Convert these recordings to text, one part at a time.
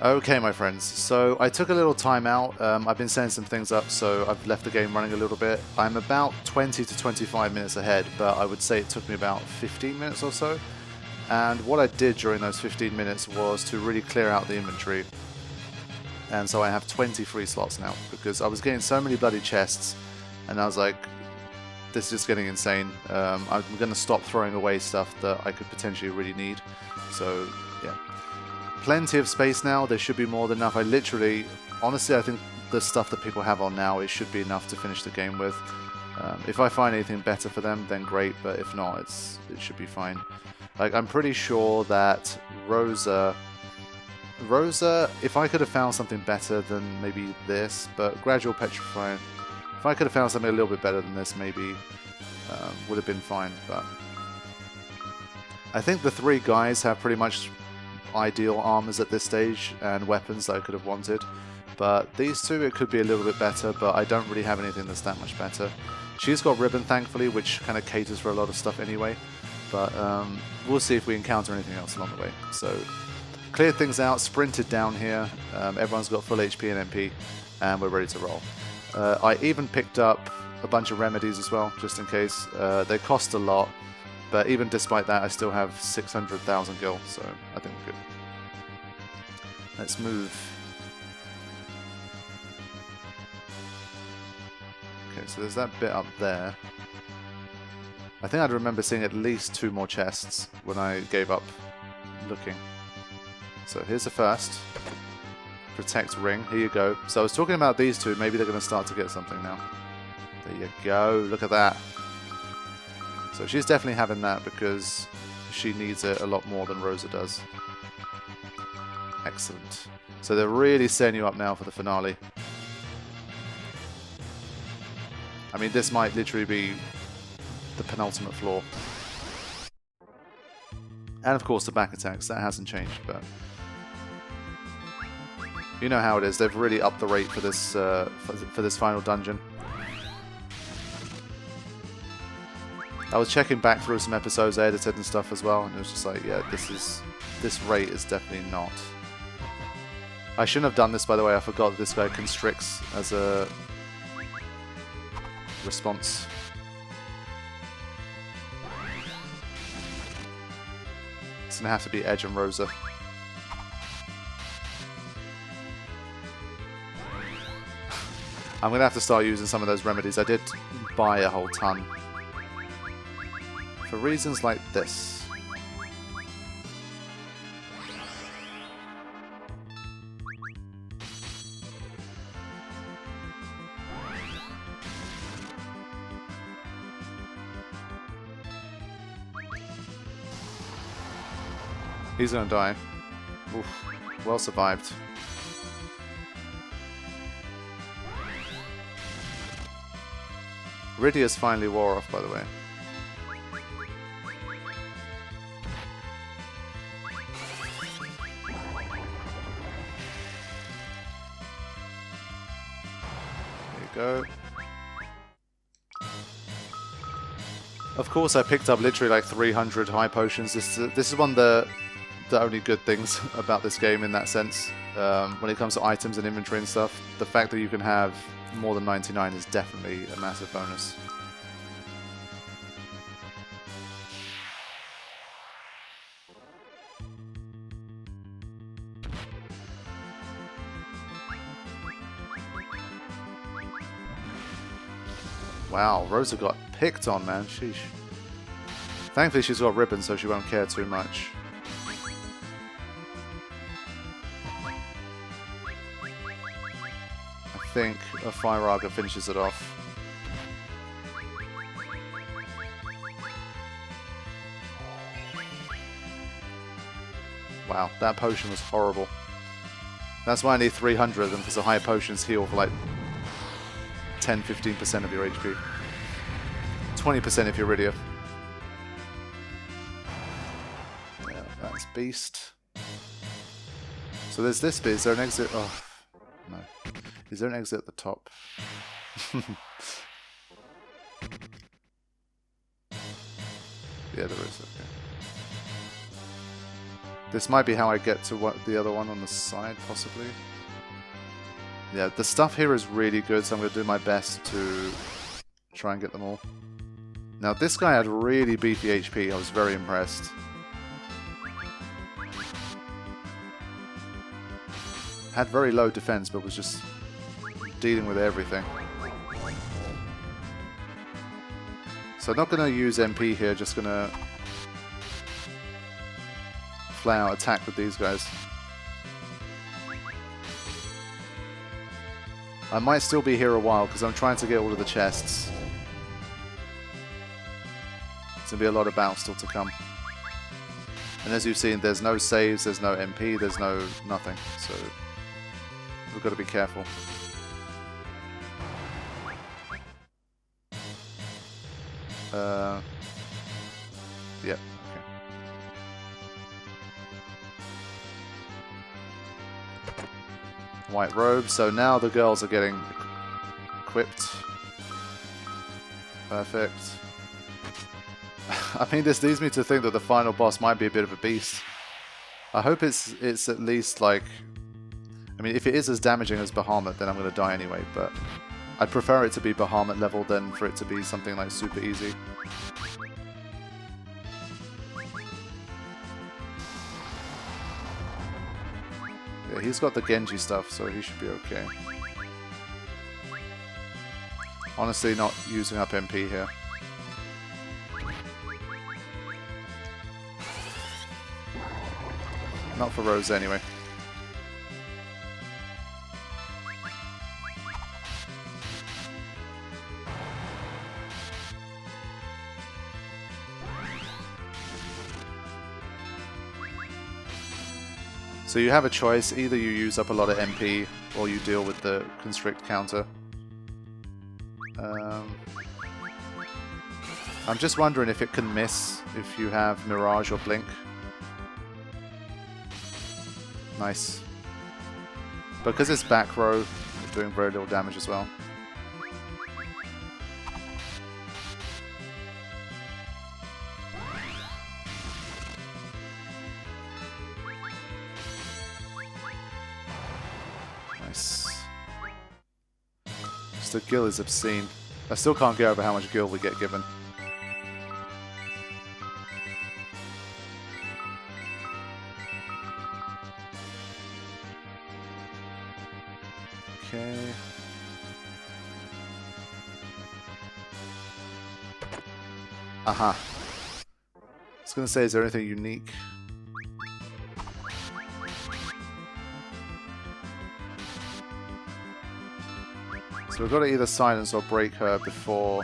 Okay, my friends, so I took a little time out. I've been setting some things up, so I've left the game running a little bit. I'm about 20 to 25 minutes ahead, but I would say it took me about 15 minutes or so. And what I did during those 15 minutes was to really clear out the inventory. And so I have 20 free slots now, because I was getting so many bloody chests, and I was like, this is just getting insane. I'm going to stop throwing away stuff that I could potentially really need. So, yeah. Plenty of space now. There should be more than enough. Honestly, I think the stuff that people have on now, it should be enough to finish the game with. If I find anything better for them, then great, but if not, it should be fine. Like, I'm pretty sure that Rosa, if I could have found something better than maybe this, but Gradual Petrifying, if I could have found something a little bit better than this, maybe would have been fine, but I think the three guys have pretty much ideal armors at this stage and weapons that I could have wanted, but these two, it could be a little bit better, but I don't really have anything that's that much better. She's got Ribbon, thankfully, which kind of caters for a lot of stuff anyway, but we'll see if we encounter anything else along the way. So, cleared things out, sprinted down here, everyone's got full HP and MP, and we're ready to roll. I even picked up a bunch of remedies as well, just in case. They cost a lot, but even despite that, I still have 600,000 gil, so I think we're good. Let's move. Okay, so there's that bit up there. I think I'd remember seeing at least 2 more chests when I gave up looking. So here's the first. Protect ring. Here you go. So I was talking about these two. Maybe they're going to start to get something now. There you go. Look at that. So she's definitely having that because she needs it a lot more than Rosa does. Excellent. So they're really setting you up now for the finale. I mean, this might literally be the penultimate floor. And of course the back attacks. That hasn't changed, but you know how it is. They've really upped the rate for this final dungeon. I was checking back through some episodes I edited and stuff as well, and it was just like, yeah, this rate is definitely not. I shouldn't have done this, by the way. I forgot that this guy constricts as a response. It's gonna have to be Edge and Rosa. I'm gonna have to start using some of those remedies. I did buy a whole ton for reasons like this. He's gonna die. Oof. Well survived. Rydia's finally wore off, by the way. There you go. Of course, I picked up literally like 300 high potions. This is one of the only good things about this game in that sense. When it comes to items and inventory and stuff, the fact that you can have more than 99 is definitely a massive bonus. Wow, Rosa got picked on, man. Sheesh. Thankfully she's got ribbons, so she won't care too much. I think a Fire Arga finishes it off. Wow, that potion was horrible. That's why I need 300 of them, because the higher potions heal for like 10-15% of your HP. 20% if you're Rydia. Yeah, that's Beast. So there's this bit. Is there an exit? Oh, no. Is there an exit at the top? Yeah, there is. Okay. This might be how I get to the other one on the side, possibly. Yeah, the stuff here is really good, so I'm going to do my best to try and get them all. Now, this guy had really beefy HP. I was very impressed. Had very low defense, but was just dealing with everything. So I'm not going to use MP here, just going to flat out attack with these guys. I might still be here a while because I'm trying to get all of the chests. There's going to be a lot of battles still to come. And as you've seen, there's no saves, there's no MP, there's no nothing. So we've got to be careful. Yep. Okay. White robe. So now the girls are getting equipped. Perfect. I mean, this leads me to think that the final boss might be a bit of a beast. I hope it's at least like... I mean, if it is as damaging as Behemoth, then I'm going to die anyway, but I'd prefer it to be Behemoth level than for it to be something like super easy. Yeah, he's got the Genji stuff, so he should be okay. Honestly, not using up MP here. Not for Rose anyway. So you have a choice, either you use up a lot of MP or you deal with the constrict counter. I'm just wondering if it can miss if you have Mirage or Blink. Nice. Because it's back row, it's doing very little damage as well. Nice. Just the gil is obscene. I still can't get over how much gil we get given. Okay. Aha. I was going to say, is there anything unique? So we've got to either silence or break her before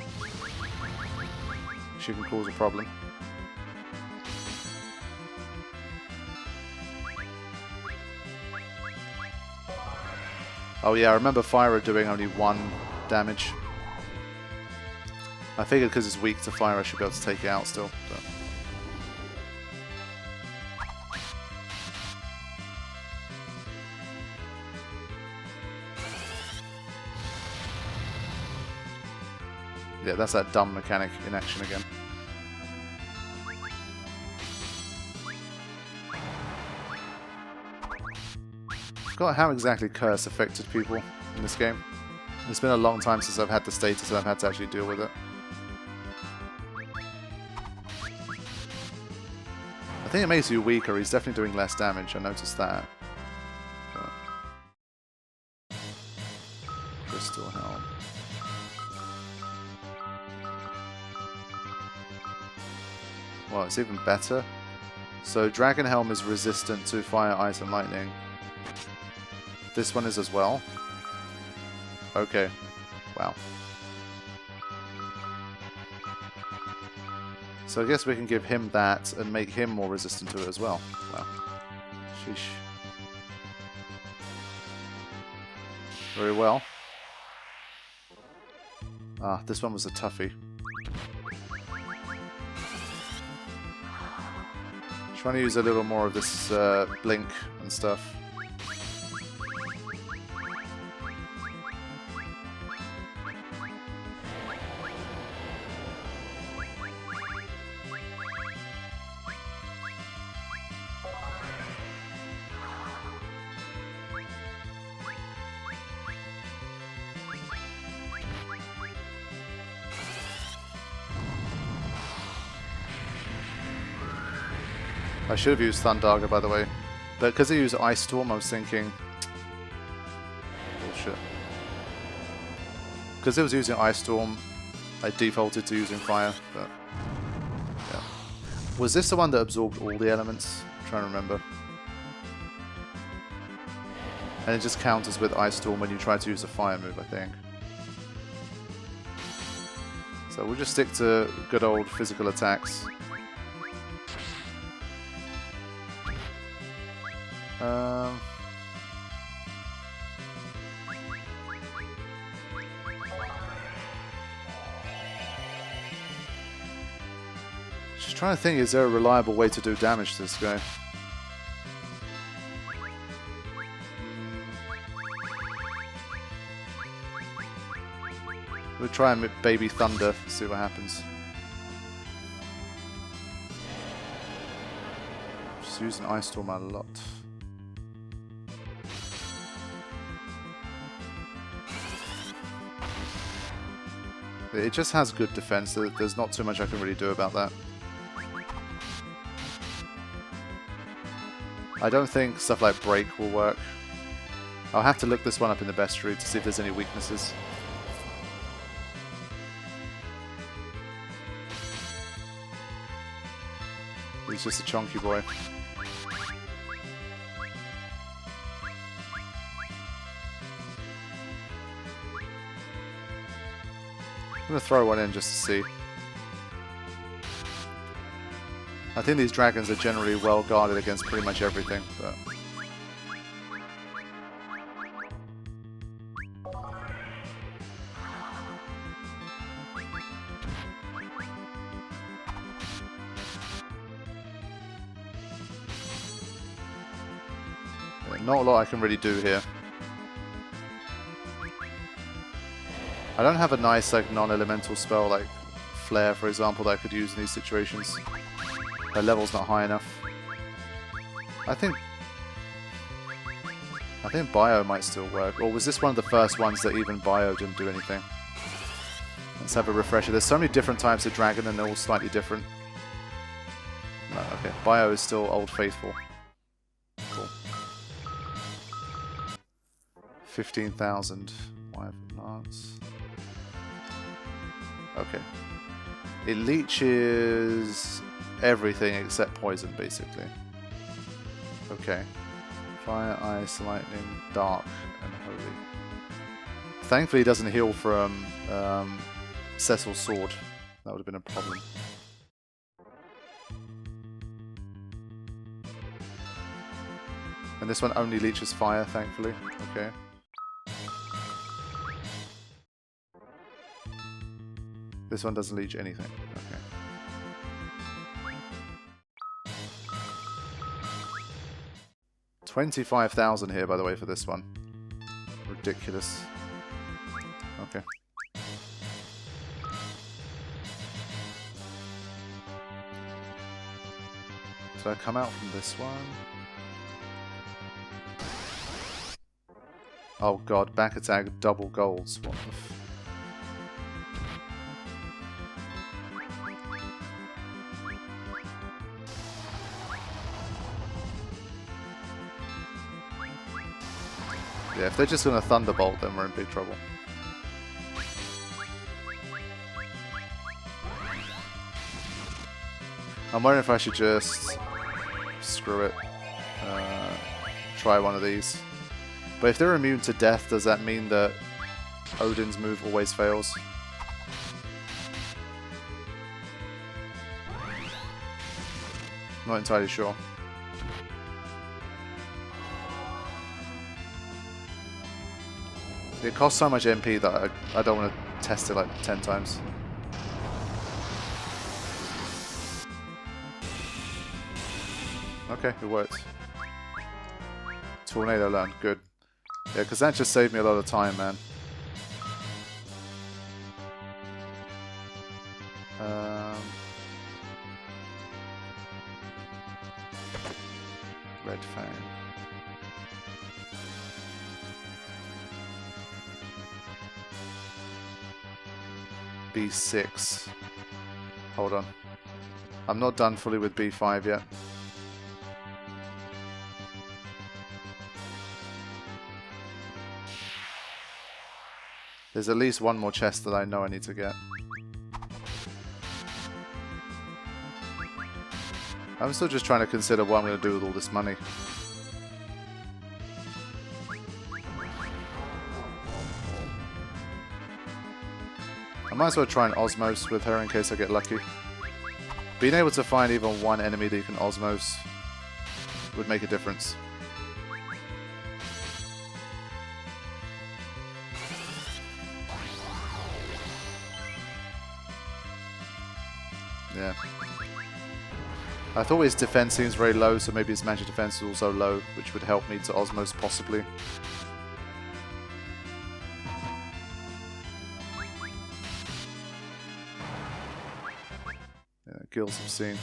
she can cause a problem. Oh yeah, I remember Fire doing only 1 damage. I figured because it's weak to fire I should be able to take it out still. But... yeah, that's that dumb mechanic in action again. I forgot how exactly Curse affected people in this game. It's been a long time since I've had the status and I've had to actually deal with it. I think it makes you weaker. He's definitely doing less damage. I noticed that. But... Crystal Helm. Well, it's even better. So Dragon Helm is resistant to fire, ice, and lightning. This one is as well. Okay. Wow. So I guess we can give him that and make him more resistant to it as well. Wow. Sheesh. Very well. Ah, this one was a toughie. Trying to use a little more of this blink and stuff. I should have used Thundaga, by the way. But because I used Ice Storm, I was thinking... Bullshit. Because it was using Ice Storm, I defaulted to using Fire, but... Yeah. Was this the one that absorbed all the elements? I'm trying to remember. And it just counters with Ice Storm when you try to use a Fire move, I think. So we'll just stick to good old physical attacks. Just trying to think, is there a reliable way to do damage to this guy? We'll try and Baby Thunder, see what happens. Just using Ice Storm a lot. It just has good defense, so there's not too much I can really do about that. I don't think stuff like Break will work. I'll have to look this one up in the bestiary to see if there's any weaknesses. He's just a chunky boy. I'm going to throw one in just to see. I think these dragons are generally well guarded against pretty much everything, but... Not a lot I can really do here. I don't have a nice like non-elemental spell like Flare, for example, that I could use in these situations. My level's not high enough. I think Bio might still work. Or was this one of the first ones that even Bio didn't do anything? Let's have a refresher. There's so many different types of dragon and they're all slightly different. No, okay. Bio is still Old Faithful. Cool. 15,000. Why Lance? Okay. It leeches everything except poison, basically. Okay. Fire, Ice, Lightning, Dark, and Holy. Thankfully, it doesn't heal from Cecil's sword. That would have been a problem. And this one only leeches fire, thankfully. Okay. This one doesn't leech anything. Okay. $25,000 here, by the way, for this one. Ridiculous. Okay. Did I come out from this one? Oh god, back attack, double golds. What the f... Yeah, if they're just gonna Thunderbolt, then we're in big trouble. I'm wondering if I should just... screw it. Try one of these. But if they're immune to death, does that mean that Odin's move always fails? Not entirely sure. It costs so much MP that I don't want to test it like 10 times. Okay, it worked. Tornado land, good. Yeah, because that just saved me a lot of time, man. Red Fang. B6. Hold on. I'm not done fully with B5 yet. There's at least one more chest that I know I need to get. I'm still just trying to consider what I'm going to do with all this money. I might as well try and osmos with her in case I get lucky. Being able to find even one enemy that you can osmos would make a difference. Yeah. I thought his defense seems very low, so maybe his magic defense is also low, which would help me to osmos possibly. Yeah, gills obscene.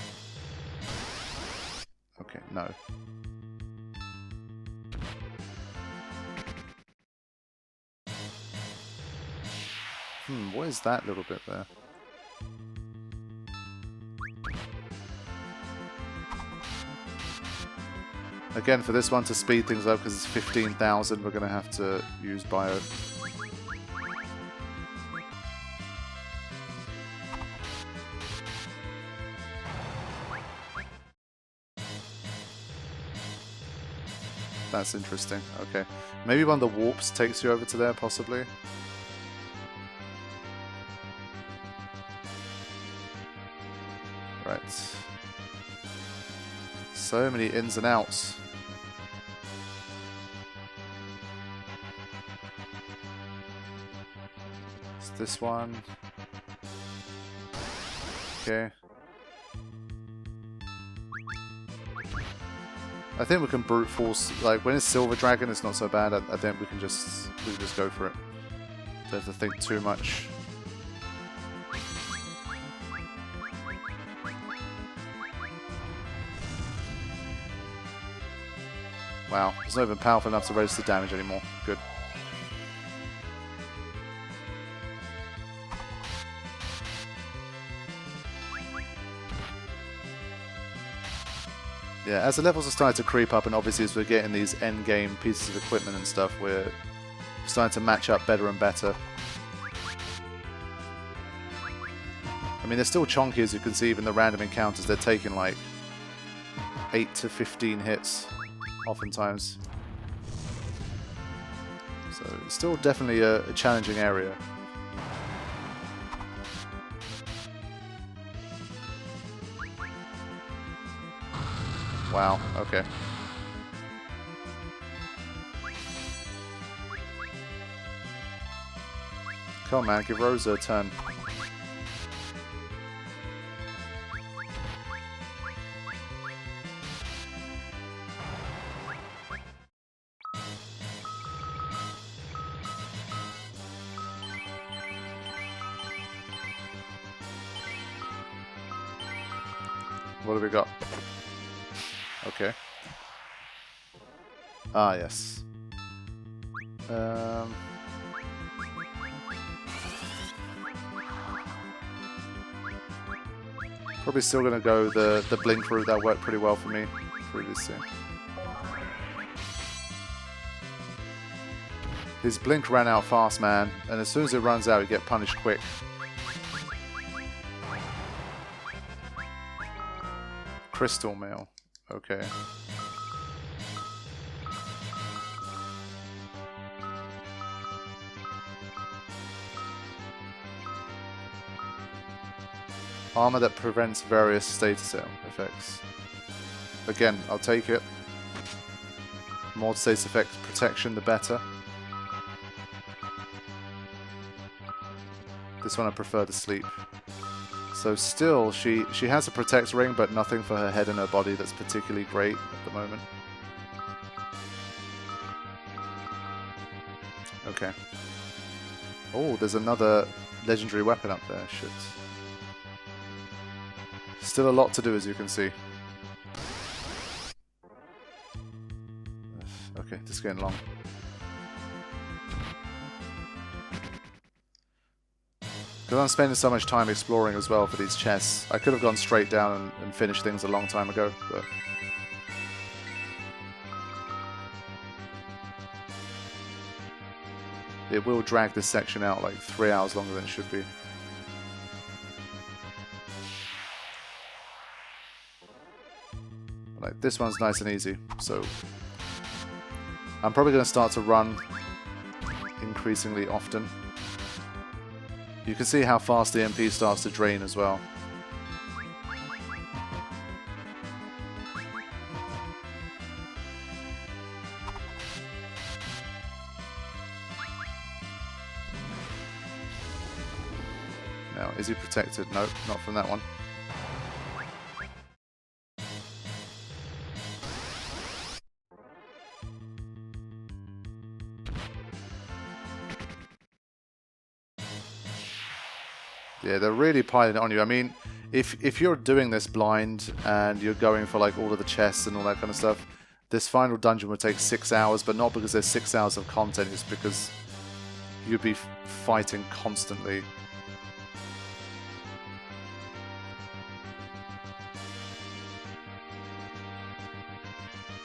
Okay, no. What is that little bit there? Again, for this one to speed things up, because it's 15,000, we're going to have to use Bio. That's interesting. Okay. Maybe one of the warps takes you over to there, possibly. Right. So many ins and outs. It's this one. Okay. I think we can brute force, like when it's Silver Dragon it's not so bad. I think we can just go for it. Don't have to think too much. Wow, it's not even powerful enough to register damage anymore. Good. Yeah, as the levels are starting to creep up, and obviously as we're getting these end-game pieces of equipment and stuff, we're starting to match up better and better. I mean, they're still chunky, as you can see, even the random encounters, they're taking like 8 to 15 hits, oftentimes. So it's still definitely a challenging area. Wow, okay. Come on, man, give Rosa a turn. What have we got? Okay. Ah, yes. Probably still going to go the blink route. That worked pretty well for me previously. His blink ran out fast, man, and as soon as it runs out, you get punished quick. Crystal mail. Okay. Armor that prevents various status effects. Again, I'll take it. More status effects protection, the better. This one I prefer to sleep. So still, she has a protect ring, but nothing for her head and her body that's particularly great at the moment. Okay. Oh, there's another legendary weapon up there. Shit. Still a lot to do, as you can see. Okay, this is getting long. Because I'm spending so much time exploring as well for these chests. I could have gone straight down and finished things a long time ago, but... it will drag this section out like 3 hours longer than it should be. Like, this one's nice and easy, so I'm probably going to start to run increasingly often. You can see how fast the MP starts to drain as well. Now, is he protected? Nope, not from that one. Yeah, they're really piling it on you. I mean, if you're doing this blind and you're going for like all of the chests and all that kind of stuff, this final dungeon would take 6 hours, but not because there's 6 hours of content, it's because you'd be fighting constantly.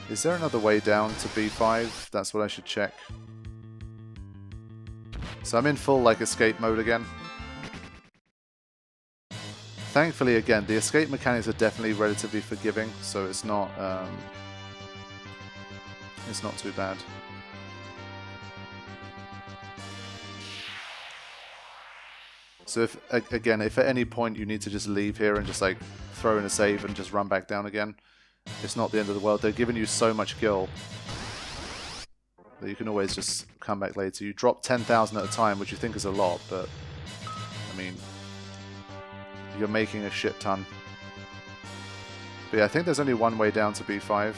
Is there another way down to B5? That's what I should check. So I'm in full like escape mode again. Thankfully, again, the escape mechanics are definitely relatively forgiving, so it's not too bad. So if at any point you need to just leave here and just like throw in a save and just run back down again, it's not the end of the world. They're giving you so much gil that you can always just come back later. You drop 10,000 at a time, which you think is a lot, but I mean, you're making a shit ton. But yeah, I think there's only one way down to B5.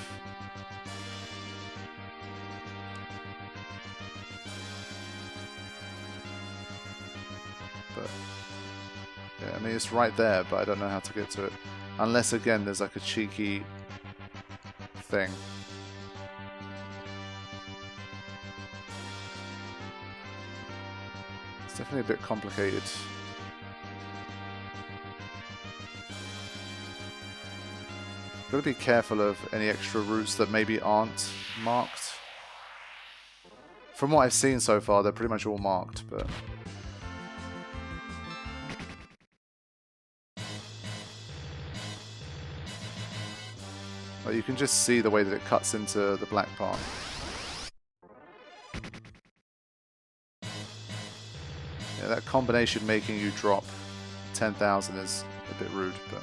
But yeah, I mean, it's right there, but I don't know how to get to it. Unless, again, there's like a cheeky thing. It's definitely a bit complicated. Got to be careful of any extra routes that maybe aren't marked. From what I've seen so far, they're pretty much all marked, but well, you can just see the way that it cuts into the black part. Yeah, that combination making you drop 10,000 is a bit rude, but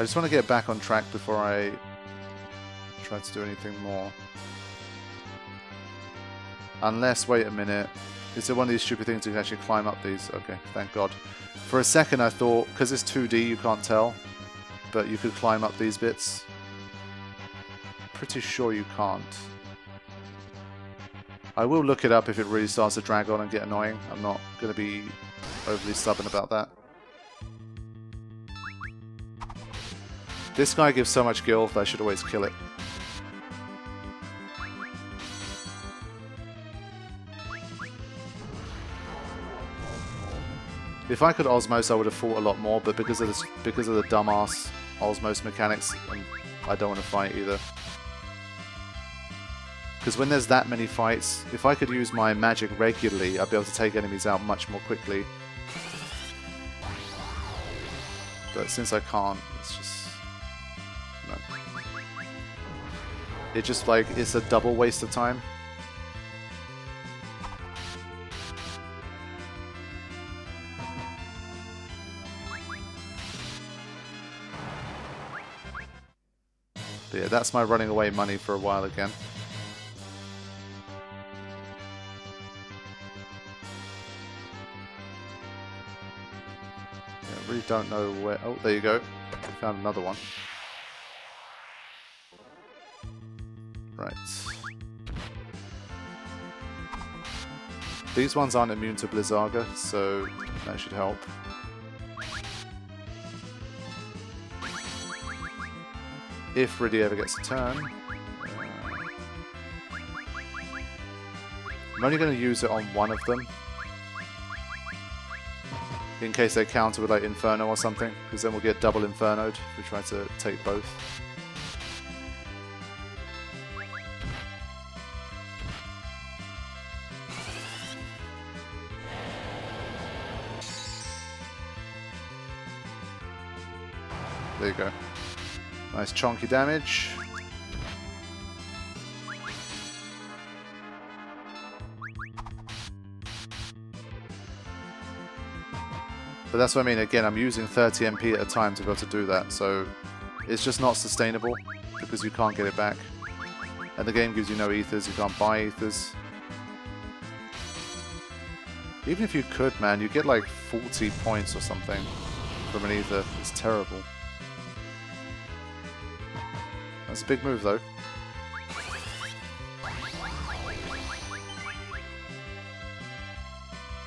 I just want to get back on track before I try to do anything more. Unless, wait a minute, is it one of these stupid things you can actually climb up these? Okay, thank God. For a second I thought, because it's 2D you can't tell, but you could climb up these bits. Pretty sure you can't. I will look it up if it really starts to drag on and get annoying. I'm not going to be overly stubborn about that. This guy gives so much gil that I should always kill it. If I could Osmos, I would have fought a lot more, but because of the dumbass Osmos mechanics, I don't want to fight either. Because when there's that many fights, if I could use my magic regularly, I'd be able to take enemies out much more quickly. But since I can't, it's just... no. It just, like, it's a double waste of time. But yeah, that's my running away money for a while again. I really don't know where... oh, there you go. Found another one. Right. These ones aren't immune to Blizzaga, so that should help. If Riddy ever gets a turn. I'm only going to use it on one of them. in case they counter with like Inferno or something, because then we'll get double Infernoed if we try to take both. There you go. Nice chunky damage. But that's what I mean, again, I'm using 30 MP at a time to be able to do that, so it's just not sustainable because you can't get it back. And the game gives you no ethers, you can't buy ethers. Even if you could, man, you get like 40 points or something from an ether. It's terrible. That's a big move though.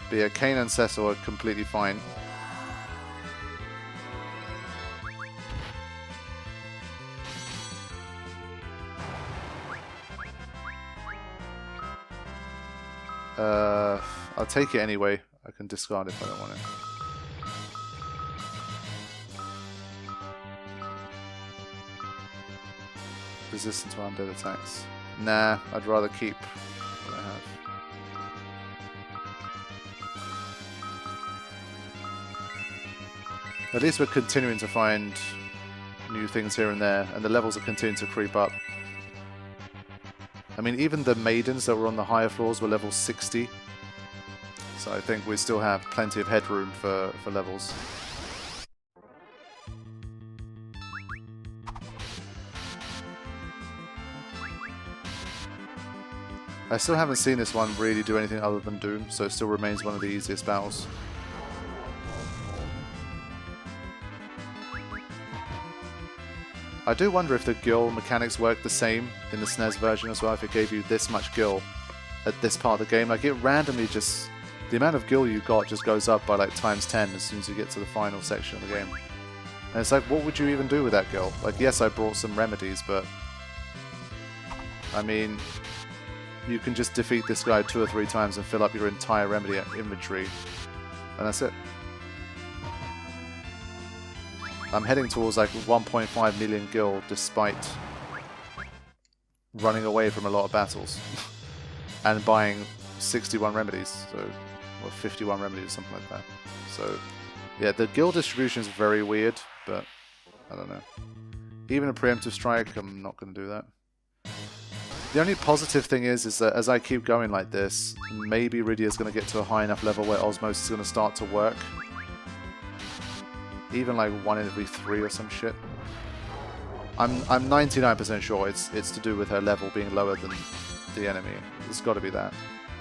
But yeah, Kane and Cecil are completely fine. I'll take it anyway. I can discard if I don't want it. Resistant to undead attacks. Nah, I'd rather keep what I have. At least we're continuing to find new things here and there, and the levels are continuing to creep up. I mean, even the maidens that were on the higher floors were level 60. So I think we still have plenty of headroom for levels. I still haven't seen this one really do anything other than Doom, so it still remains one of the easiest battles. I do wonder if the gil mechanics work the same in the SNES version as well, if it gave you this much gil at this part of the game. Like, it randomly just... the amount of gil you got just goes up by like times 10 as soon as you get to the final section of the game. And it's like, what would you even do with that gil? Like, yes, I brought some remedies, but... I mean... you can just defeat this guy 2 or 3 times and fill up your entire remedy inventory. And that's it. I'm heading towards like 1.5 million gil despite running away from a lot of battles. And buying 61 remedies, so, or 51 remedies, something like that. So, yeah, the gil distribution is very weird, but I don't know. Even a preemptive strike, I'm not going to do that. The only positive thing is that as I keep going like this, maybe Rydia's going to get to a high enough level where Osmos is going to start to work. Even like 1 in every 3 or some shit. I'm 99% sure it's to do with her level being lower than the enemy. It's got to be that.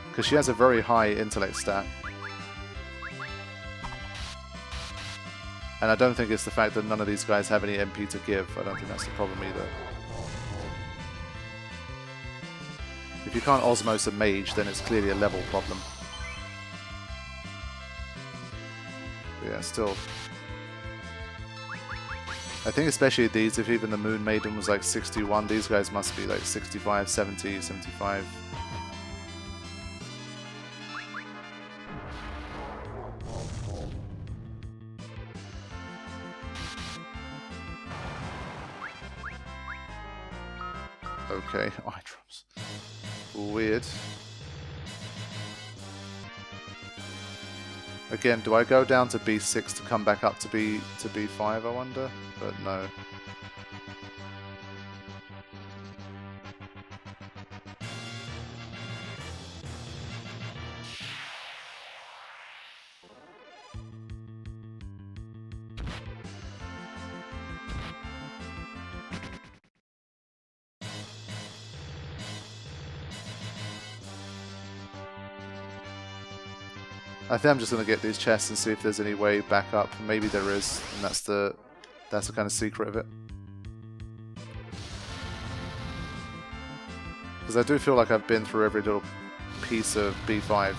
Because she has a very high intellect stat. And I don't think it's the fact that none of these guys have any MP to give. I don't think that's the problem either. If you can't Osmos a mage, then it's clearly a level problem. But yeah, still. I think especially these, if even the Moon Maiden was like 61, these guys must be like 65, 70, 75. Okay, eye drops. Weird. Again, do I go down to B6 to come back up to B5, I wonder? But no. I think I'm just going to get these chests and see if there's any way back up. Maybe there is, and that's the kind of secret of it. Because I do feel like I've been through every little piece of B5.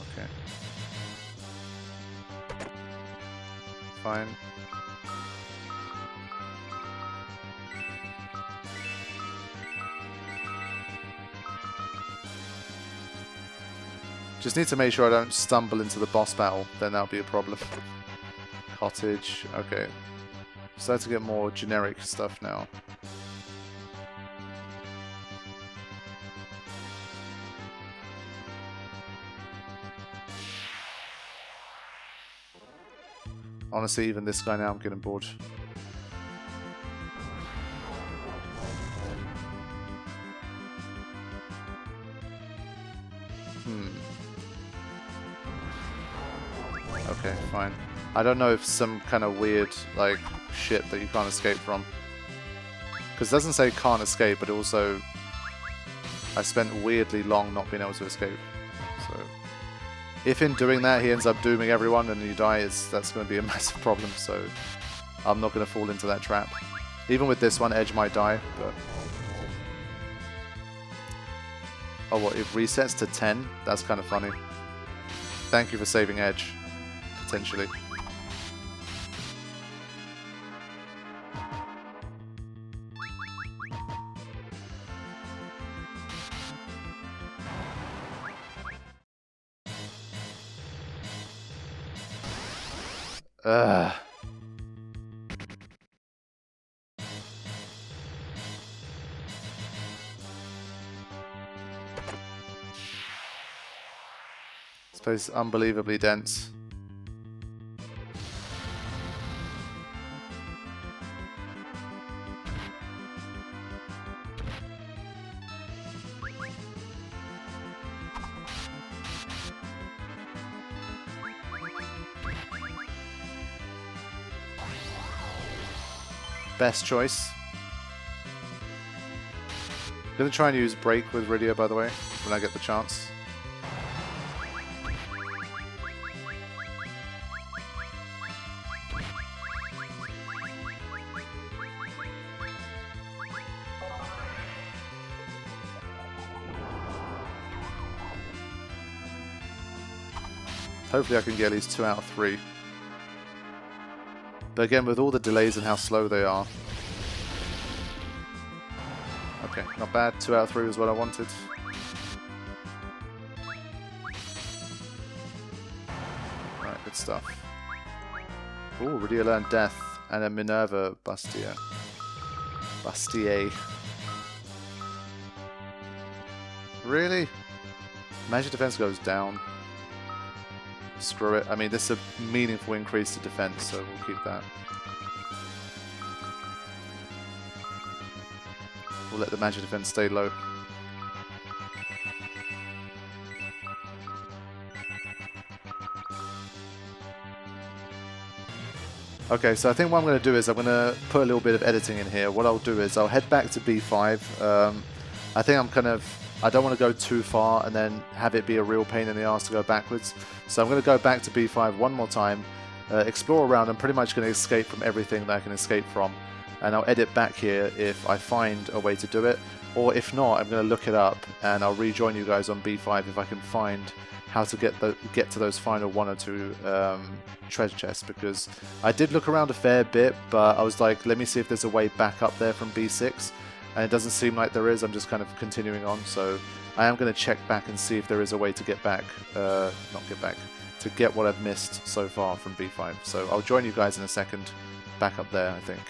Okay. Fine. Just need to make sure I don't stumble into the boss battle, then that'll be a problem. Cottage, okay. Starting to get more generic stuff now. Honestly, even this guy now, I'm getting bored. Okay, fine. I don't know if some kind of weird, like, shit that you can't escape from. Because it doesn't say can't escape, but also I spent weirdly long not being able to escape. So if in doing that he ends up dooming everyone and you die, that's going to be a massive problem. So I'm not going to fall into that trap. Even with this one, Edge might die, but... Oh, what? It resets to 10? That's kind of funny. Thank you for saving Edge. Potentially. Ugh. This place is unbelievably dense. Best choice. I'm gonna try and use Break with Rydia, by the way, when I get the chance. Hopefully I can get at least 2 out of 3. But again, with all the delays and how slow they are. Okay, not bad. 2 out of 3 was what I wanted. Alright, good stuff. Ooh, Rydia learned Death and a Minerva Bustier. Really? Magic defense goes down. Screw it. I mean, this is a meaningful increase to defense, so we'll keep that. We'll let the magic defense stay low. Okay, so I think what I'm going to do is I'm going to put a little bit of editing in here. What I'll do is I'll head back to B5. I think I don't want to go too far and then have it be a real pain in the ass to go backwards. So I'm going to go back to B5 one more time, explore around. I'm pretty much going to escape from everything that I can escape from. And I'll edit back here if I find a way to do it. Or if not, I'm going to look it up and I'll rejoin you guys on B5 if I can find how to get to those final 1 or 2 treasure chests. Because I did look around a fair bit, but I was like, let me see if there's a way back up there from B6. And it doesn't seem like there is. I'm just kind of continuing on. So I am going to check back and see if there is a way to get back, to get what I've missed so far from B5. So I'll join you guys in a second back up there, I think.